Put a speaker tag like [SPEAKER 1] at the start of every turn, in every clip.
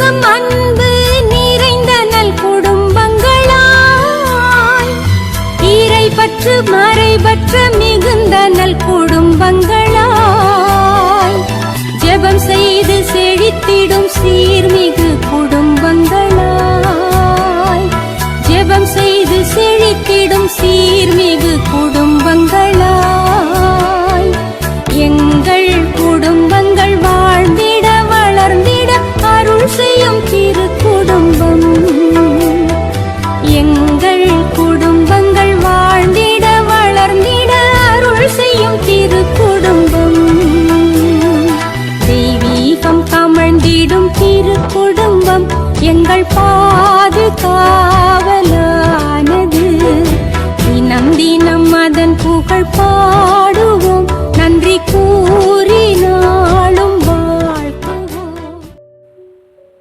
[SPEAKER 1] பாசம் அன்பு நிறைந்த நல் குடும்பங்களாய், இறைபற்று மறைபற்ற மிகுந்த நல் குடும்பங்களாய், ஜெபம் செய்து செழித்திடும் சீர்மிகு குடும்பங்களாய், ஜெபம் செய்து செழித்திடும் சீர்மிகு குடும்பங்களாய், எங்கள் குடும்பங்கள் வாழ்ந்திட வளர்ந்திட அருள் செய்யும் திரு குடும்பம். எங்கள் குடும்பங்கள் வாழ்ந்திட வளர்ந்திட அருள் செய்யும் திரு குடும்பம். தெய்வீகம் கமழ்ந்திடும் திரு குடும்பம் எங்கள் பாதுகாவலானது. தினம் தினம் அதன் புகழ் பாடுவோம், நன்றி கூறினாலும் வாழ்த்துவோம்.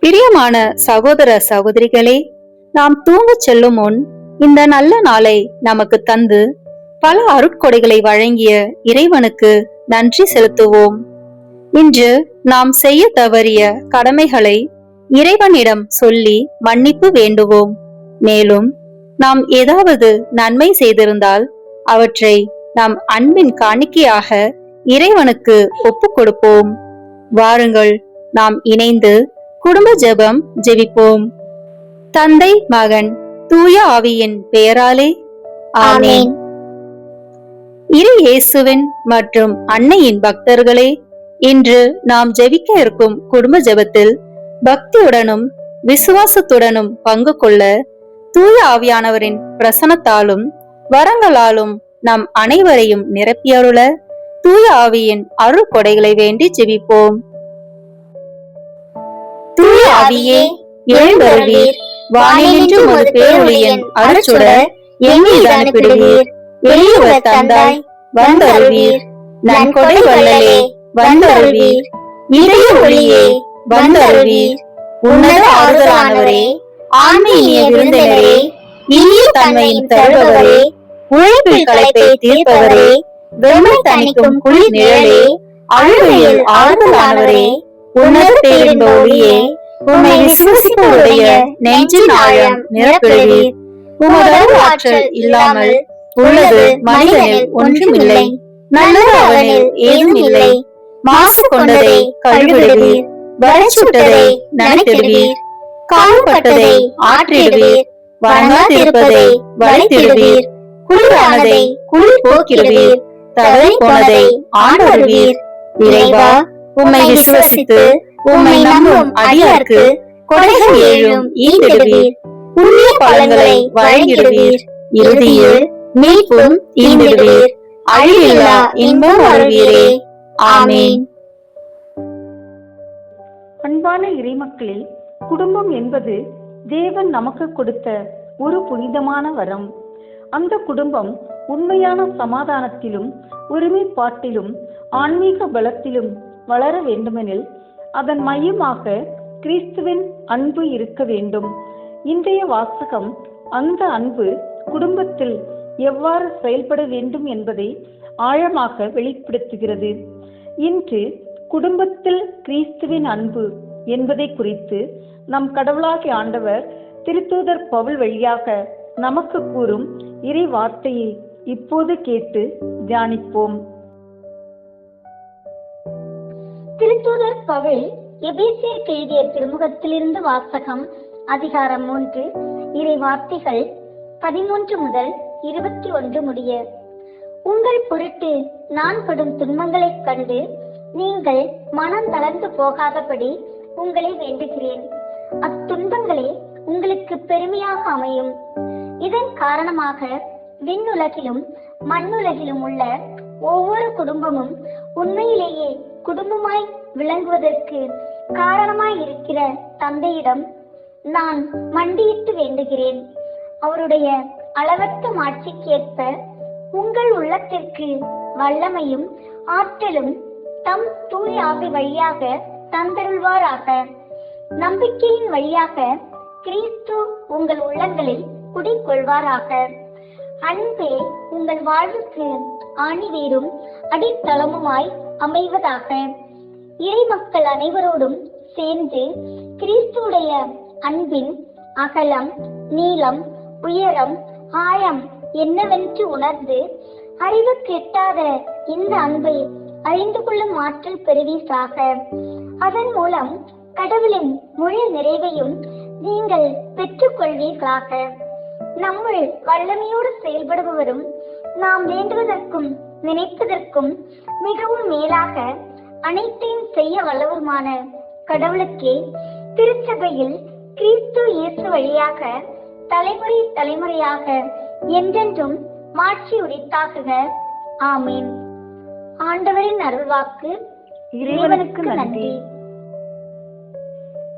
[SPEAKER 2] பிரியமான சகோதர சகோதரிகளே, நாம் தூங்கச் செல்லும் முன் இந்த நல்ல நாளை நமக்கு தந்து பல அருட்கொடைகளை வழங்கிய இறைவனுக்கு நன்றி செலுத்துவோம். இன்று நாம் செய்ய தவறிய கடமைகளை இறைவனிடம் சொல்லி மன்னிப்பு வேண்டுவோம். மேலும் நாம் ஏதாவது நன்மை செய்திருந்தால் அவற்றை நாம் அன்பின் காணிக்கையாக இறைவனுக்கு ஒப்புக் கொடுப்போம். வாருங்கள், நாம் இணைந்து குடும்ப ஜெபம் ஜெபிப்போம். தந்தை மகன் தூய ஆவியின் பெயராலே ஆமென். இரு இயேசுவின் மற்றும் அன்னையின் பக்தர்களே, இன்று நாம் ஜெபிக்க இருக்கும் குடும்ப ஜெபத்தில் பக்தியுடனும் விசுவாசத்துடனும் பங்கு கொள்ள தூய ஆவியானவரின் பிரசனத்தாலும் வரங்களாலும் நம் அனைவரையும் நிரப்பியருள தூய ஆவியின் அருள் கொடைகளை வேண்டி ஜெபிப்போம். தூய ஆவியே எழுந்தருளீர், வானினின்று ஒரு பேரொளியின் அருட்சுடர் எம்மீது அனுப்பிடுவீர். எளியவர் தந்தாய் வந்தருவீர், நன்கொடை வள்ளலே வந்தருவீர், இதய ஒளியே வந்தருவீர். உன்னத ஆறுதலானவரே, ஆன்மீக விருந்தினரே, இனிய தன்மையின் தருபவரே, உழைப்பில் களைப்பை தீர்ப்பவரே, வெம்மை தணிக்கும் குளிர் நிழலே, அழுகையில் ஆறுதலானவரே, உன்னத பேரின்ப ஒளியே, உம்மை விசுவசிப்பவருடைய நெஞ்சின் ஆழம் நிரப்பிடுவீர். உமது ஆற்றல் இல்லாமல் உள்ளது மனிதனில் ஒன்றுமில்லை, நல்லது அவனில் ஏதும் இல்லை. மாசு கொண்டதை கழுவிடுவீர், வரைச்சுட்டதை நனைத்திடுவீர், கால்பட்டதை ஆற்றிடுவீர், வணங்காதிருப்பதை வளைத்திடுவீர், குளிரானதை குளிர் போக்கிடுவீர், தவறி போனதை ஆண்டருவீர். இறைவா, உம்மை விசுவசித்து உம்மை நம்பும் அடியார்க்கு கொடைகள் ஏழும் ஈந்திடுவீர், புண்ணிய பலன்களை வழங்கிடுவீர், இறுதியில் மீட்பும் ஈந்திடுவீர், அழிவில்லா இன்பம் அருள்வீரே. ஆமென்.
[SPEAKER 3] அன்பான இறைமக்களில் குடும்பம் என்பது தேவன் நமக்கு கொடுத்த ஒரு புனிதமான வரம். அந்த குடும்பம் உண்மையான சமாதானத்திலும் ஒருமைப்பாட்டிலும் ஆன்மீக பலத்திலும் வளர வேண்டுமெனில் அதன் மையமாக கிறிஸ்துவின் அன்பு இருக்க வேண்டும். இன்றைய வாசகம் அந்த அன்பு குடும்பத்தில் எவ்வாறு செயல்பட வேண்டும் என்பதை ஆழமாக வெளிப்படுத்துகிறது. இன்று குடும்பத்தில் கிறிஸ்துவின் அன்பு என்பதை குறித்து நம் கடவுளாகிய ஆண்டவர் திருத்தூதர் பவுல் வழியாக நமக்கு கூறும் இறை வார்த்தையை இப்போது கேட்டு தியானிப்போம்.
[SPEAKER 4] திருத்தூதர் பவுல் எபேசியருக்கு எழுதிய திருமுகத்திலிருந்து வாசகம். அதிகாரம் 3, இறை வார்த்தைகள் 13 முதல் 21 முடிய. உங்கள் பொருட்டு நான் படும் துன்பங்களைக் கண்டு நீங்கள் மனம் தளர்ந்து போகாதபடி உங்களை வேண்டுகிறேன். அத்துன்பங்களே உங்களுக்கு பெருமையாக அமையும். இதன் காரணமாக விண்ணுலகிலும் மண்ணுலகிலும் உள்ள ஒவ்வொரு குடும்பமும் உண்மையிலேயே குடும்பமாய் விளங்குவதற்கு காரணமாய் இருக்கிற தந்தையிடம் நான் மண்டியிட்டு வேண்டுகிறேன். அவருடைய அளவற்ற மாட்சிக்கேற்ப உங்கள் உள்ளத்திற்கு வல்லமையும் ஆற்றலும் தம் தூய ஆவி வழியாக தந்தருள்வாராக. நம்பிக்கையின் வழியாக கிறிஸ்து உங்கள் உள்ளங்களில் குடிக்கொள்வாராக. அன்பே உங்கள் வாழ்வுக்கு ஆணிவேரும் அடித்தளமுமாய் அமைவதாக. இறை மக்கள் அனைவரோடும் சேர்ந்து கிறிஸ்துடைய அன்பின் அகலம், நீளம், உயரம், ஆழம் என்னவென்று உணர்ந்து அறிவுக்கு எட்டாத இந்த அன்பை அறிந்து கொள்ளும் ஆற்றல் பெறுவீராக. அதன் மூலம் கடவுளின் முழு நிறைவையும் நீங்கள் பெற்றுக் கொள்வீர்களாக. நம்முள் வல்லமையோடு செயல்படுபவரும் நாம் வேண்டுவதற்கும் நினைப்பதற்கும் மிகவும் மேலாக அனைத்தையும் செய்ய வல்லவருமான கடவுளுக்கே திருச்சபையில் கிறிஸ்து இயேசு வழியாக தலைமுறை தலைமுறையாக என்றென்றும் மாட்சி உரித்தாகுக. ஆமீன். ஆண்டவரின் அருள்வாக்கு. இறைவனுக்கு நன்றி.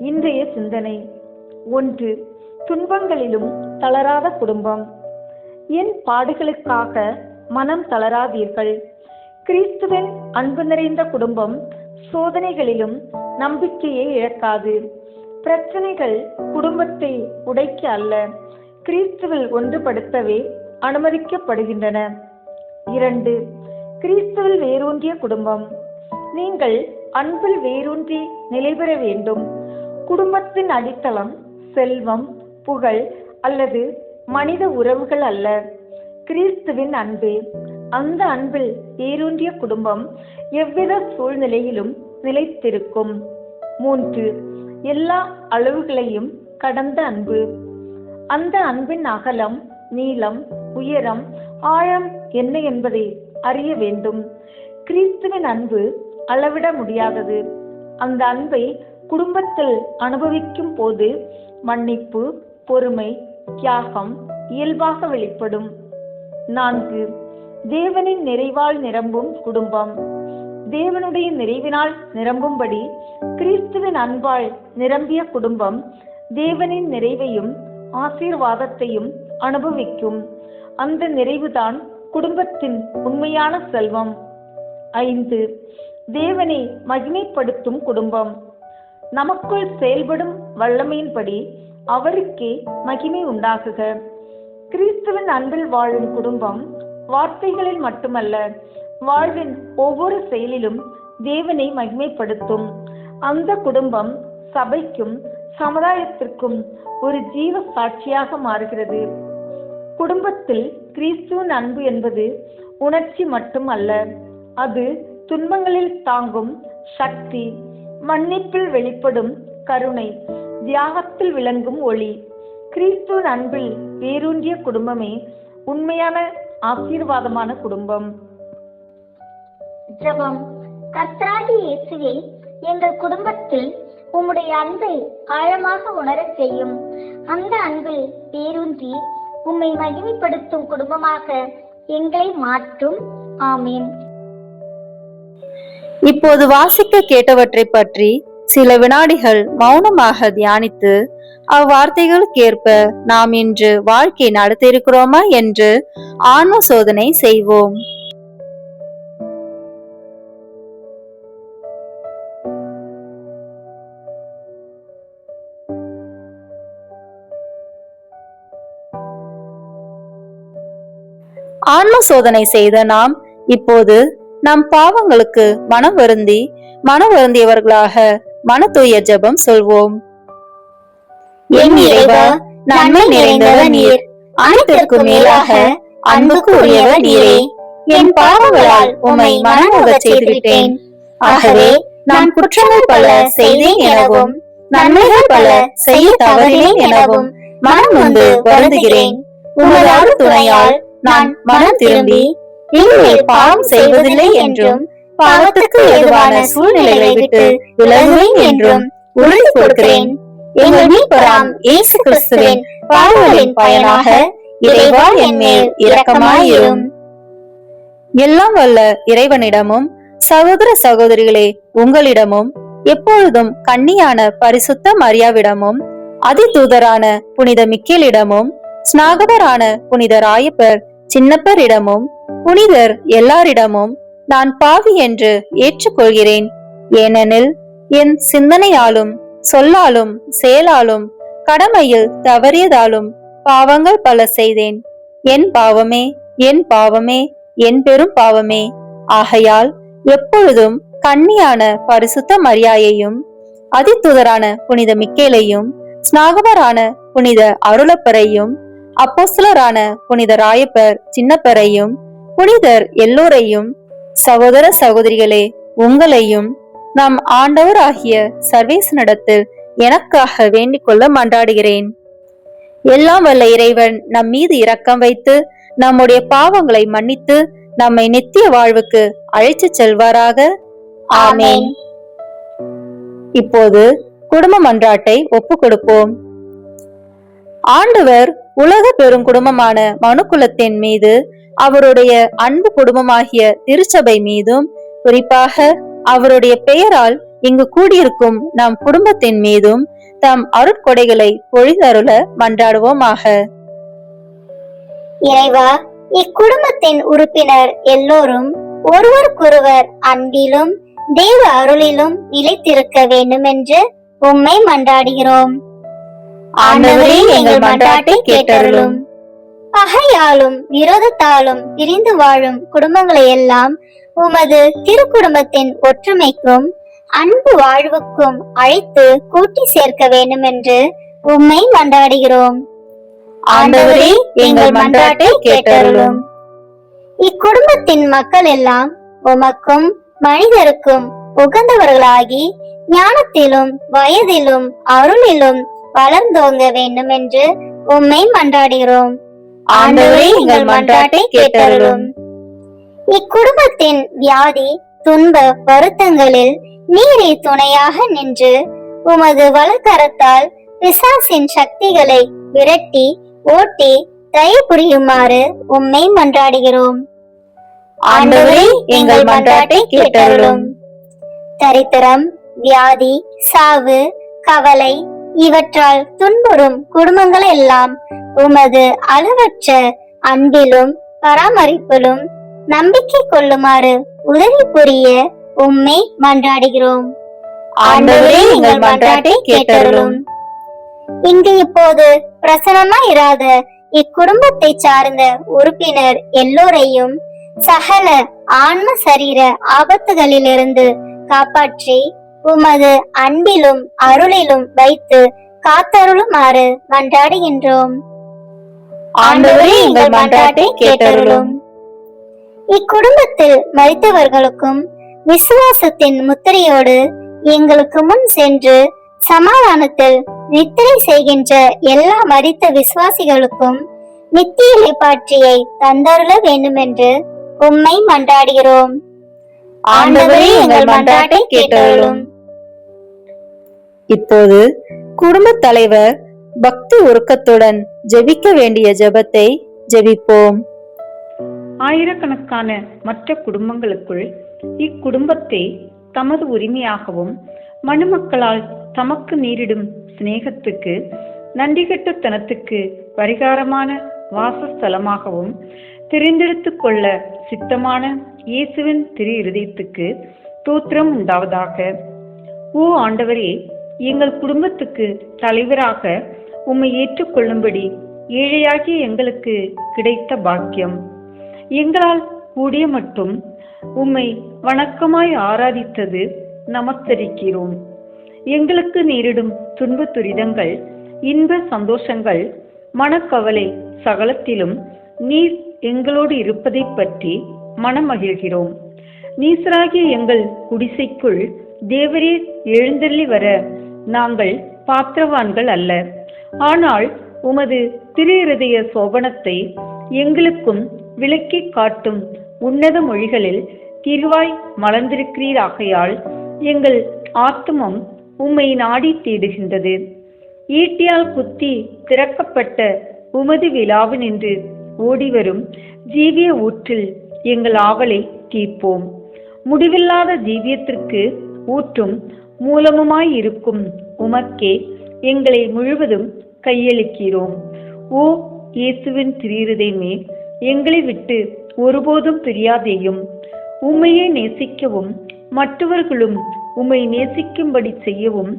[SPEAKER 3] இன்றைய சிந்தனை 1. துன்பங்களிலும் தளராத குடும்பம். என் பாடுகளுக்காக மனம் தளராதீர்கள். கிறிஸ்துவின் அன்பு நிறைந்த குடும்பம் சோதனைகளிலும் நம்பிக்கையை இழக்காது. பிரச்சனைகள் குடும்பத்தை உடைக்க அல்ல, கிறிஸ்துவில் ஒன்றுபடுத்தவே அனுமதிக்கப்படுகின்றன. 2. கிறிஸ்துவில் வேரூன்றிய குடும்பம். நீங்கள் அன்பில் வேரூன்றி நிலை பெற வேண்டும். குடும்பத்தின் அடித்தளம் செல்வம், புகழ் அல்லது மனித உறவுகள் அல்ல, கிறிஸ்துவின் அன்பு. அந்த அன்பில் வேரூன்றிய குடும்பம் எவ்வித சூழ்நிலையிலும் நிலைத்திருக்கும். 3. எல்லா அளவுகளையும் கடந்த அன்பு. அந்த அன்பின் அகலம், நீளம், உயரம், ஆழம் என்ன என்பதை அறிய வேண்டும். கிறிஸ்துவின் அன்பு அளவிட முடியாதது. அந்த அன்பை குடும்பத்தில் அனுபவிக்கும் போது மன்னிப்பு, பொறுமை, தியாகம் இயல்பாக வெளிப்படும். 4. தேவனின் நிறைவால் நிரம்பும் குடும்பம். தேவனுடைய நிறைவினால் நிரம்பும்படி கிறிஸ்துவின் அன்பால் நிரம்பிய குடும்பம் தேவனின் நிறைவையும் ஆசீர்வாதத்தையும் அனுபவிக்கும். அந்த நிறைவுதான் குடும்பத்தின் உண்மையான செல்வம். 5. தேவனை மகிமைப்படுத்தும் குடும்பம். நமக்குள் செயல்படும் வல்லமையின்படி அவருக்கே மகிமை உண்டாகுக. கிறிஸ்துவின் அன்பில் வாழும் குடும்பம் வார்த்தைகளில் மட்டுமல்ல, வாழ்வின் ஒவ்வொரு செயலிலும் தேவனை மகிமைப்படுத்தும். அந்த குடும்பம் சபைக்கும் சமுதாயத்திற்கும் ஒரு ஜீவ சாட்சியாக மாறுகிறது. குடும்பத்தில் கிறிஸ்துவின் அன்பு என்பது உணர்ச்சி மட்டும் அல்ல, அது துன்பங்களில் தாங்கும் சக்தி, மன்னிப்பில் வெளிப்படும் கருணை, தியாகத்தில் விளங்கும் ஒளி. கிறிஸ்துவின் அன்பில் வேரூன்றிய குடும்பமே உண்மையான ஆசீர்வாதமான குடும்பம்.
[SPEAKER 4] ஜெபம். கர்த்தராகிய இயேசுவே, எங்கள் குடும்பத்தில் உம்முடைய அன்பை ஆழமாக உணரச் செய்யும். அந்த அன்பில் வேரூன்றி உம்மை மகிமைப்படுத்தும் குடும்பமாக எங்களை மாற்றும். ஆமீன்.
[SPEAKER 2] இப்போது வாசிக்க கேட்டவற்றை பற்றி சில வினாடிகள் மௌனமாக தியானித்து அவ்வார்த்தைகளுக்கேற்ப நாம் இன்று வாழ்க்கை நடத்தியிருக்கிறோமா என்று ஆன்ம சோதனை செய்வோம். ஆன்ம சோதனை செய்த நாம் இப்போது நம் பாவங்களுக்கு மனம் வருந்தியவர்களாக மன தூய ஜெபம் சொல்வோம்.
[SPEAKER 5] என் இறைவா, நன்மை நிறைந்தவர் நீர், அனைத்திற்கும் மேலாக அன்புக்கு உரியவர் நீரே. என் பாவங்களால் உம்மை மனமுகச் செய்துவிட்டேன். ஆகவே நான் குற்றங்கள் பல செய்தேன் எனவும் நன்மைகள் பல செய்ய தவறினேன் எனவும் மனம் வந்து வருந்துகிறேன். உமது அருள் துணையால் நான் மனம் திரும்பி இனிமேல் பாவம் செய்வதில்லை என்றும் பாவத்துக்கு ஏதுவான சூழ்நிலைகளை விட்டு விலகுவேன் என்றும் உறுதி கொடுக்கிறேன். எங்கள் மீட்பராம் இயேசு கிறிஸ்துவின் பாடுகளின் பயனாக இறைவா என் மேல் இரக்கமாயிரும்.
[SPEAKER 2] எல்லாம் வல்ல இறைவனிடமும் சகோதர சகோதரிகளே உங்களிடமும் எப்பொழுதும் கன்னியான பரிசுத்த மரியாவிடமும் அதிதூதரான புனித மிக்கேலிடமும் ஸ்நாகதரான புனித ராயப்பர் சின்னப்பரிடமும் புனிதர் எல்லாரிடமும் நான் பாவி என்று ஏற்றுக்கொள்கிறேன். ஏனெனில் என் சிந்தனையாலும் சொல்லாலும் செயலாலும் கடமையில் தவறியதாலும் பாவங்கள் பல செய்தேன். என் பாவமே, என் பாவமே, என் பெரும் பாவமே. ஆகையால் எப்பொழுதும் கன்னியான பரிசுத்த மரியாயையும் அதிதூதரான புனித மிக்கேலையும், ஸ்நாகபரான புனித அருளப்பரையும், அப்போஸ்தலரான புனித ராயப்பர் சின்னப்பரையும், புனிதர் எல்லோரையும், சகோதர சகோதரிகளே உங்களையும் நம் ஆண்டவர் ஆகிய சர்வேசனிடத்தில் எனக்காக வேண்டிக் கொள்ள மன்றாடுகிறேன். எல்லாம் வல்ல இறைவன் நம் மீது இரக்கம் வைத்து நம்முடைய பாவங்களை மன்னித்து நம்மை நித்திய வாழ்வுக்கு அழைத்து செல்வாராக. ஆமென். இப்போது குடும்ப மன்றாட்டை ஒப்பு கொடுப்போம். ஆண்டவர் உலக பெருங்குடும்பமான மனுக்குலத்தின் மீது, அவருடைய அன்பு குடும்பமாகிய திருச்சபை மீதும், குறிப்பாக அவருடைய பெயரால் இங்கு கூடியிருக்கும் நம் குடும்பத்தின் மீதும் தம் அருட்கொடைகளை பொழிந்தருள மன்றாடுவோமாக.
[SPEAKER 5] இறைவா, இக்குடும்பத்தின் உறுப்பினர் எல்லோரும் ஒருவருக்கொருவர் அன்பிலும் தேவ அருளிலும் நிலைத்திருக்க வேண்டும் என்று உம்மை மன்றாடுகிறோம்.
[SPEAKER 2] ஆண்டவரே, எங்கள் மன்றாட்டை கேட்டருளும்.
[SPEAKER 5] பகையாலும் விரோதத்தாலும் பிரிந்து வாழும் குடும்பங்களை எல்லாம் உமது திருக்குடும்பத்தின் ஒற்றுமைக்கும் அன்பு வாழ்வுக்கும் அழைத்து கூட்டி சேர்க்க வேண்டும் என்று உம்மை மன்றாடுகிறோம்.
[SPEAKER 2] ஆண்டவரே, எங்கள் மன்றாட்டை கேட்டருளும்.
[SPEAKER 5] இக்குடும்பத்தின் மக்கள் எல்லாம் உமக்கும் மனிதருக்கும் உகந்தவர்களாகி ஞானத்திலும் வயதிலும் அருளிலும் வளர்ந்தோங்க வேண்டும் என்று உம்மை மன்றாடுகிறோம்.
[SPEAKER 2] ஆண்டவரே, எங்கள் மன்றாட்டை கேட்டருளும்.
[SPEAKER 5] இக்குடும்பத்தின் வியாதி துன்ப வருத்தங்களில் நீரே துணையாக நின்று உமது வலக்கரத்தால் பிசாசின் சக்திகளை விரட்டி ஓட்டி தயை புரியுமாறு உம்மை மன்றாடுகிறோம்.
[SPEAKER 2] ஆண்டவரே, எங்கள் மன்றாட்டை கேட்டருளும்.
[SPEAKER 5] தரித்திரம், வியாதி, சாவு, கவலை இவற்றால் துன்புறும் குடும்பங்கள் எல்லாம் உமது அளவற்ற அன்பிலும் பராமரிப்பிலும் நம்பிக்கை கொள்ளுமாறு உதவி புரிய உம்மை மன்றாடுகிறோம்.
[SPEAKER 2] ஆண்டவரே, எங்கள் மன்றாட்டை கேட்டருளும்.
[SPEAKER 5] இங்கு இப்போது பிரசனமாயிராத இக்குடும்பத்தை சார்ந்த உறுப்பினர் எல்லோரையும் சகல ஆன்ம சரீர ஆபத்துகளிலிருந்து காப்பாற்றி உமது அன்பிலும் அருளிலும் வைத்து காத்தருளுமாறு மன்றாடுகின்றோம்.
[SPEAKER 2] ஆண்டவரே, எங்கள் மன்றாட்டை கேட்டருளும்.
[SPEAKER 5] இக்குடும்பத்தில் மரித்தவர்களுக்கும் விசுவாசத்தின் முத்திரையோடு எங்களுக்கு முன் சென்று சமாதானத்தில் நித்திரை செய்கின்ற எல்லா மரித்த விசுவாசிகளுக்கும் நித்திய இளைப்பாற்றியை தந்தருள வேண்டும் என்று உம்மை மன்றாடுகிறோம்.
[SPEAKER 2] ஆண்டவரே, எங்கள் மன்றாட்டை கேட்டருளும். இப்போது குடும்ப தலைவர் பக்தி உருக்கத்துடன் ஜெபிக்க வேண்டிய ஜெபத்தை ஜெபிப்போம்.
[SPEAKER 3] ஆயிரக்கணக்கான மற்ற குடும்பங்களுக்குள் இக்குடும்பத்தை தமது உரிமையாகவும் மனுமக்களால் தமக்கு நேரிடும் சிநேகத்துக்கு நன்றிகெட்டத்தனத்துக்கு பரிகாரமான வாசஸ்தலமாகவும் தெரிந்தெடுத்து கொள்ள சித்தமான இயேசுவின் திரு இருதயத்துக்கு தோத்திரம் உண்டாவதாக. ஓ ஆண்டவரே, எங்கள் குடும்பத்துக்கு தலைவராக உம்மை ஏற்றுக்கொள்ளும்படி ஏழையாகிய எங்களுக்கு கிடைத்த பாக்கியம். எங்களால் கூடிய மட்டும் உம்மை வணக்கமாய் ஆராதித்தது நமஸ்கரிக்கிறோம். எங்களுக்கு நேரிடும் துன்ப துரிதங்கள், இன்ப சந்தோஷங்கள், மனக்கவலை சகலத்திலும் நீர் எங்களோடு இருப்பதை பற்றி மனமகிழ்கிறோம். நீசராகிய எங்கள் குடிசைக்குள் தேவரே எழுந்தள்ளி வர நாங்கள் பாத்திரவான்கள் அல்ல. ஆனால் உமது திரு இருதய சோபனத்தை எங்களுக்கும் விளக்கி காட்டும் உன்னத மொழிகளில் திருவாய் மலர்ந்திருக்கிறீராகையால் எங்கள் ஆத்மம் உம்மை நாடி தேடுகின்றது. ஈட்டியால் குத்தி திறக்கப்பட்ட உமது விழாவு நின்று ஓடிவரும் ஜீவிய ஊற்றில் எங்கள் ஆவலை தீர்ப்போம். முடிவில்லாத ஜீவியத்திற்கு ஊற்றும் மூலமுமாயிருக்கும் உமக்கே எங்களை முழுவதும் கையளிக்கிறோம். ஓ இயேசுவின் திருஇருதயமே, எங்களை விட்டு ஒருபோதும் பிரியாதேயும். உம்மையே நேசிக்கவும் மற்றவர்களும் உம்மை நேசிக்கும்படி செய்யவும்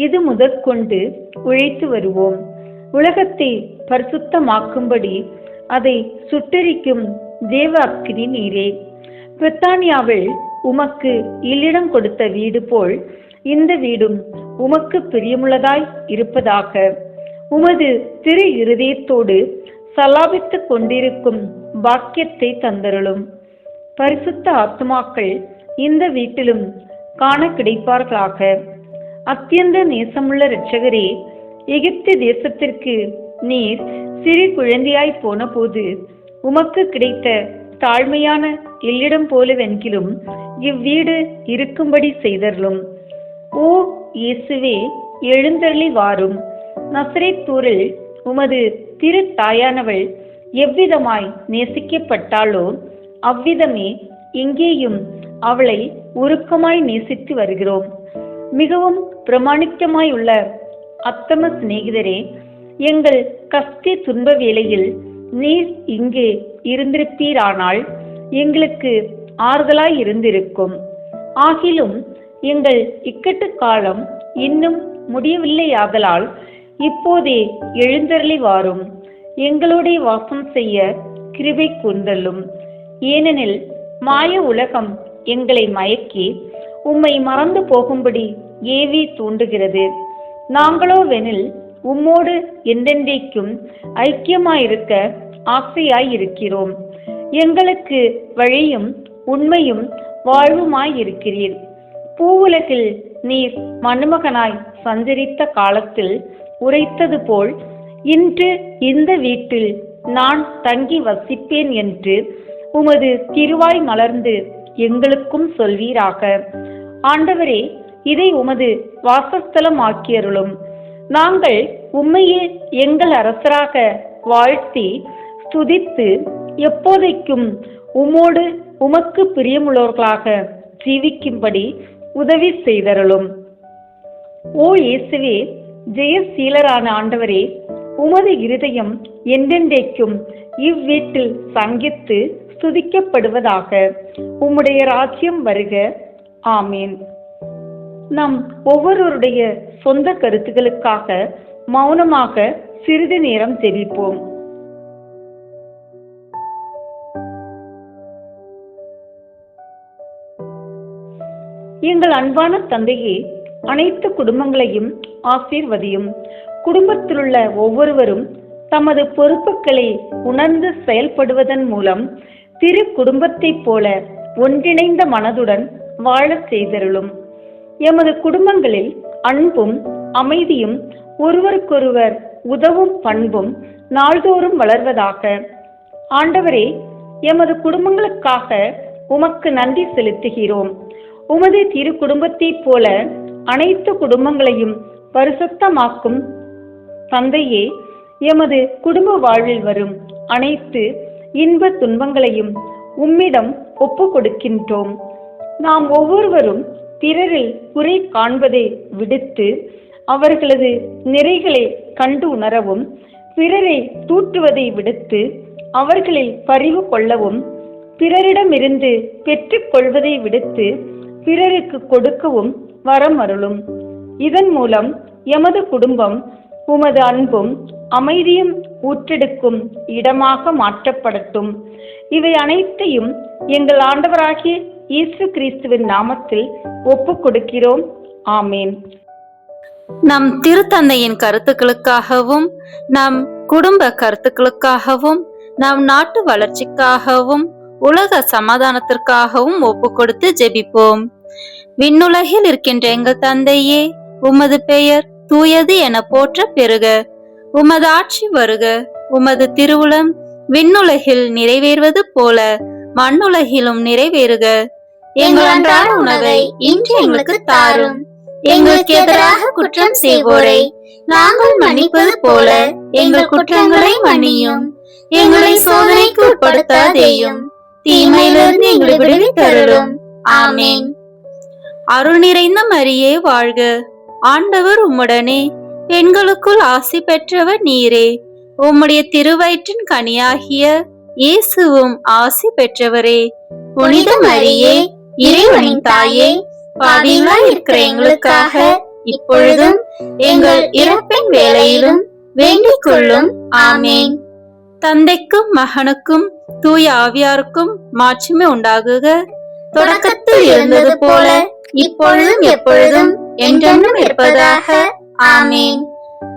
[SPEAKER 3] இது முதற்கொண்டு உழைத்து வருவோம். உலகத்தை பரிசுத்தமாக்கும்படி அதை சுட்டெரிக்கும் தேவ அக்கினி நீரே. பிரித்தானியாவில் உமக்கு இல்லிடம் கொடுத்த வீடு போல் இந்த வீடும் உமக்கு பிரியமுள்ளதாய் இருப்பதாக. உமது திரு இருதயத்தோடு சலாபித்துக் கொண்டிருக்கும் பாக்கியத்தை தந்தருளும். பரிசுத்த ஆத்துமாக்கள் இந்த வீட்டிலும் காண கிடைப்பார்களாக. அத்தியந்த நேசமுள்ள இரட்சகரே, எகிப்து தேசத்திற்கு நீர் சிறு குழந்தையாய் போன போது உமக்கு கிடைத்த தாழ்மையான எல்லிடம் போலவென்கிலும் இவ்வீடு இருக்கும்படி செய்தருளும். ஓ இயேசுவே, எழுந்தருளி வாரும். நசரேத்தூரில் உமது திரு தாயானவள் எவ்விதமாய் நேசிக்கப்பட்டாளோ அவ்விதமே இங்கேயும் அவளை உருக்கமாய் நேசித்து வருகிறோம். மிகவும் பிரமாணிக்கமாய் உள்ள அத்தம சிநேகிதரே, எங்கள் கஷ்ட துன்ப வேளையில் நீர் இங்கே இருந்திருப்பீரானால் எங்களுக்கு ஆறுதலாய் இருந்திருக்கும். ஆகிலும் எங்கள் இக்கட்டு காலம் இன்னும் முடியவில்லையாதலால் இப்போதே எழுந்தருளி வாரும். எங்களோட வாசம் செய்ய கிருபை கூர்ந்தள்ளும். ஏனெனில் மாய உலகம் எங்களை மயக்கி உம்மை மறந்து போகும்படி ஏவி தூண்டுகிறது. நாங்களோவெனில் உம்மோடு என்றென்றைக்கும் ஐக்கியமாயிருக்க ஆசையாயிருக்கிறோம். எங்களுக்கு வழியும் உண்மையும் வாழ்வுமாயிருக்கிறீர். பூவுலகில் நீர் மணமகனாய் சஞ்சரித்த காலத்தில் உரைத்தது போல் இன்று இந்த வீட்டில் நான் தங்கி வசிப்பேன் என்று உமது திருவாய் மலர்ந்து எங்களுக்கும் சொல்வீராக. ஆண்டவரே, இதை உமது வாசஸ்தலம் ஆக்கியருளும். நாங்கள் உம்மையே எங்கள் அரசராக வாழ்த்தி ஸ்துதித்து எப்போதைக்கும் உம்மோடு உமக்கு பிரியமுள்ளவர்களாக ஜீவிக்கும்படி உதவி செய்தருளும். ஓ இயேசுவே, ஜெயசீலரான ஆண்டவரே, உமது இருதயம் என்றென்றைக்கும் இவ்வீட்டில் சங்கித்து ஸ்துதிக்கப்படுவதாக. உம்முடைய ராஜ்யம் வருக. ஆமீன். நம் ஒவ்வொருவருடைய சொந்த கருத்துக்களுக்காக மௌனமாக சிறிது நேரம் ஜெபிப்போம். எங்கள் அன்பான தந்தையே, அனைத்து குடும்பங்களையும் ஆசீர்வதியும். குடும்பத்திலுள்ள ஒவ்வொருவரும் தமது பொறுப்புகளை உணர்ந்து செயல்படுவதன் மூலம் திரு குடும்பத்தைப் போல ஒன்றிணைந்த மனதுடன் வாழச் செய்தருளும். எமது குடும்பங்களில் அன்பும் அமைதியும் ஒருவருக்கொருவர் உதவும் பண்பும் நாள்தோறும் வளர்வதாக. ஆண்டவரே, எமது குடும்பங்களுக்காக உமக்கு நன்றி செலுத்துகிறோம். உமது திரு குடும்பத்தைப் போல அனைத்து குடும்பங்களையும் பரிசுத்தமாக்கும் தந்தையே, எமது குடும்ப வாழ்வில் வரும் அனைத்து இன்ப துன்பங்களையும் உம்மிடம் ஒப்பு கொடுக்கின்றோம். நாம் ஒவ்வொருவரும் பிறரில் குறை காண்பதை விடுத்து அவர்களது நிறைகளை கண்டு உணரவும், பிறரை தூற்றுவதை விடுத்து அவர்களில் பரிவு கொள்ளவும், பிறரிடமிருந்து பெற்றுக் கொள்வதை விடுத்து பிறருக்கு கொடுக்கவும் வரம் அருளும். இதன் மூலம் எமது குடும்பம் உமது அன்பும் அமைதியும் ஊற்றெடுக்கும் இடமாக மாற்றப்படட்டும். இவை அனைத்தையும் எங்கள் ஆண்டவராகிய இயேசு கிறிஸ்துவின் நாமத்தில் ஒப்புக் கொடுக்கிறோம். ஆமேன்.
[SPEAKER 2] நம் திருத்தந்தையின் கருத்துக்களுக்காகவும் நம் குடும்ப கருத்துக்களுக்காகவும் நம் நாட்டு வளர்ச்சிக்காகவும் உலக சமாதானத்திற்காகவும் ஒப்பு கொடுத்து ஜெபிப்போம். விண்ணுலகில் இருக்கின்ற எங்கள் தந்தையே, உமது பெயர் தூயது என போற்ற பெறுக. உமது ஆட்சி வருக. உமது திருவுளம் விண்ணுலகில் நிறைவேறுவது போல மண்ணுலகிலும் நிறைவேறுக.
[SPEAKER 5] எங்கள் அன்றாட உணவை இன்று எங்களுக்கு தாரும். எங்களுக்கு எதிராக குற்றம் செய்வோரை நாங்கள் மன்னிப்பது போல எங்கள் குற்றங்களை மன்னியும். எங்களை சோதனைக்கு உட்படுத்தாதேயும், தீமையிலிருந்து எங்களை விடுவித்தருளும். ஆமேன்.
[SPEAKER 2] அருள் நிறைந்த மரியே வாழ்க. ஆண்டவர் உம்முடனே, பெண்களுக்குள் ஆசி பெற்றவர் நீரே. உம்முடைய திருவயிற்றின் கனியாகிய இயேசுவும் ஆசி பெற்றவரே.
[SPEAKER 5] புனித மரியே, இறைவனின் தாயே, பாவிகளாய் இருக்கிற எங்களுக்காக இப்பொழுதும் எங்கள் இறப்பின் வேளையிலும் வேண்டிக் கொள்ளும். ஆமேன்.
[SPEAKER 2] தந்தைக்கும் மகனுக்கும் தூய ஆவியாருக்கும் மாட்சிமை உண்டாகுக.
[SPEAKER 5] தொடக்கத்தில் இருந்தது போல இப்பொழுதும் எப்பொழுதும் என்றென்றும் இருப்பதாக. ஆமீன்.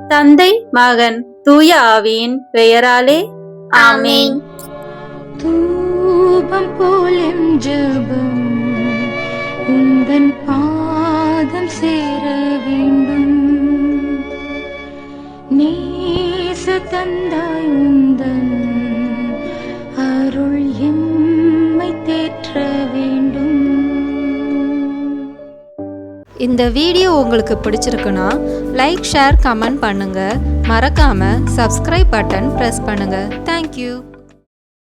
[SPEAKER 2] தந்தை, மகன், தூய ஆவியின் பெயராலே
[SPEAKER 5] ஆமீன்.
[SPEAKER 1] தூபம் போலும் ஜெபம் உந்தன் பாதம் சேர வேண்டும். நேச தந்தாய் உந்தன் அருள் எம்மை தேற்ற வேண்டும்.
[SPEAKER 6] இந்த வீடியோ உங்களுக்கு பிடிச்சிருக்குன்னா லைக், ஷேர், கமெண்ட் பண்ணுங்க. மறக்காம சப்ஸ்கிரைப் பட்டன் பிரஸ் பண்ணுங்க. தேங்க்யூ.